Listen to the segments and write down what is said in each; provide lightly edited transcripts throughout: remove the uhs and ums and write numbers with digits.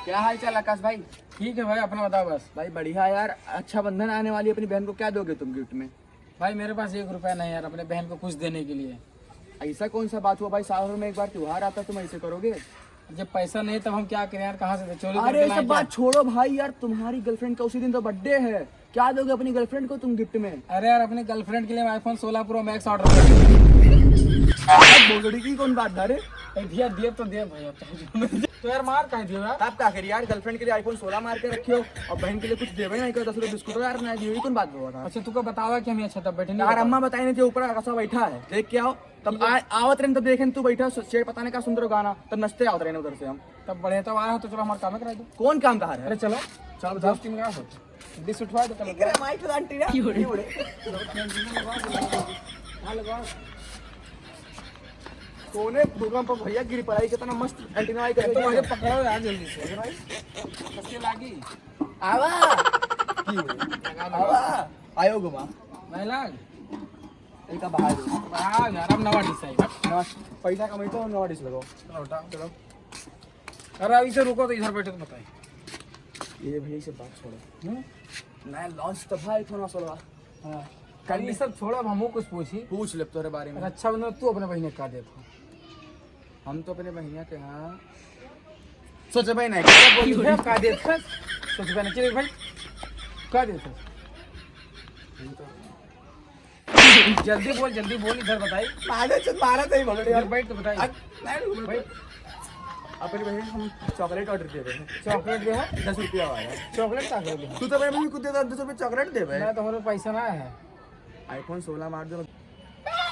क्या हाल चाल आकाश भाई? ठीक है भाई, अपना बताओ बस। भाई बढ़िया यार। अच्छा बंधन आने वाली है, अपनी बहन को क्या दोगे तुम गिफ्ट में? भाई मेरे पास 1 रुपया नहीं यार, अपने बहन को कुछ देने के लिए। ऐसा कौन सा बात हुआ भाई? साल में एक बार त्योहार आता है, तुम ऐसे करोगे? जब पैसा नहीं तब हम क्या करें यार, कहाँ से दे? चोरी अरे करके ये लाएं सब क्या? बात छोड़ो भाई यार, तुम्हारी गर्लफ्रेंड का उसी दिन तो बर्थडे है, क्या दोगे अपनी गर्लफ्रेंड को तुम गिफ्ट में? अरे यार, अपनी गर्लफ्रेंड के लिए आईफोन 16 प्रो मैक्स ऑर्डर कर बोगड़ी की कौन बात था रे? दिया दिया तो दिया भाई, अब तो यार मार कहीं दियो यार। आप क्या करिए यार, गर्लफ्रेंड के लिए आईफोन 16 मार के रखी हो और बहन के लिए कुछ देवे नहीं करो, 10 रुपये बिस्कुट यार ना दी, कौन बात हुआ था? अच्छा तुमको बतावा कि हम अच्छा तब बैठे यार अम्मा बताई नहीं थी, ऊपर आकाशा बैठा है, देख के आओ। तब आवत रहे तब देखें तू बैठा शेर बताने का सुंदर गाना, तब नचते आवत रहे उधर से हम। तब बढ़िया तब आया हो तो चलो हमारा काम करा दो। कौन काम कहा अरे चलो चलो बताओ। दोस्ती में क्या सोच डिस उठवा दो चलो। सोने दुकान पर भैया गिरी पड़ाई कितना मस्त एंटीना आई तो मुझे कर पकड़ो यार जल्दी से भाई, कसके लागी आवा आवा आयो गुमा नहीं लाग एक बाहर भाग यार। अब नवा डिस आई, पैसा कमाई तो नवा डिश लगाओ। चलो उठाओ चलो। अरे अभी से रुको तो इधर बैठे तो बताइए। ये भैया से बात छोड़ो, नया लॉन्च तो भाई थोड़ा सोलवा। हाँ कल ये सब छोड़ो, अब हमको कुछ पूछी। पूछ ले तेरे बारे में। अच्छा बंदा तू अपने बहने का देता हम तो अपने भैया के यहाँ सोचे भाई नहीं का देता सोच बहने चलिए भाई का देता। जल्दी बोल इधर बताई। मारा तो ही बोलो इधर यार। बैठ तो बताई भाई। अपनी बहन हम चॉकलेट ऑर्डर दे रहे हैं, चॉकलेट दे है 10 रुपया वाला। चॉकलेट का कर दे। तू तो मेरे कुछ देता 10 रुपये चॉकलेट दे भाई। मैं तो हमारे पैसा ना है। आईफोन 16 मार दो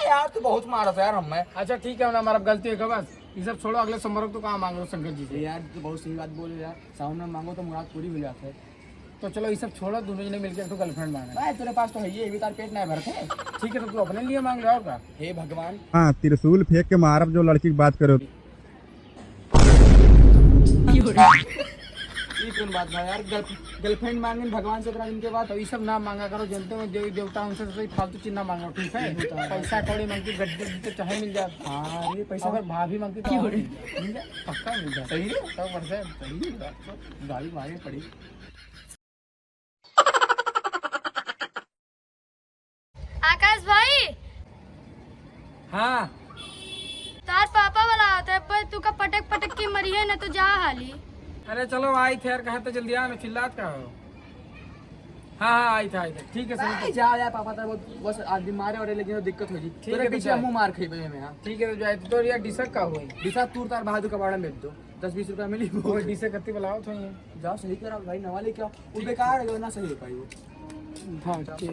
यार, तू बहुत मारा था यार हमें। अच्छा ठीक है ना, हमारा गलती है बस। ये सब छोड़ो, अगले सोमवार को तो कहाँ मांग रहे हो शंकर जी से? यार तू बहुत सही बात बोले यार, साउंड में मांगो तो मुराद पूरी हो जाती है। तो चलो ये सब छोड़ो, दोनों जने मिलकर तो गर्लफ्रेंड मांगे। भाई तेरे पास तो है ये भी, तार पेट नहीं भरते। ठीक है तो तू अपने लिए मांग रहा होगा। हे भगवान, हाँ त्रिशूल फेंक के मारब जो लड़की की बात करो। ये कौन बात है यार? गर्लफ्रेंड मांगे भगवान से 15 दिन के बाद। तो ये सब ना मांगा करो, जनते में देवी देवता उनसे तो फालतू चीज ना मांगो, ठीक है? पैसा कौड़ी मांगती गड्ढे तो चाहे मिल जाए। हाँ ये पैसा अगर भाभी मांगती तो और मिल जाए, पक्का मिल जाए। सही है। 100% सही है, गाड़ी मारे पड़ी। आकाश भाई, हाँ तार पापा वाला आता है पर तू का पटक पटक के मरी है ना, तो जा हाली। अरे चलो आई थे यार, कहा तो जल्दी आ ना, चिल्लात का हो। हाँ आई थे ठीक है सही। जा यार, पापा तो बस आदमी मारे और लेकिन दिक्कत हो जी। ठीक है, तेरे तो पीछे जाए। मुंह मार खाई भाई में। हाँ ठीक है तो जाए तो यार डिसक का हुई दिशा तूर तार बहादुर का बाड़ा में दो, 10-20 रुपया मिली। वो डिसक कत्ती बुलाओ तो ये। जाओ सही करा भाई, नवा लेके आओ। वो बेकार है ना, सही हो पाई वो। हाँ ठीक।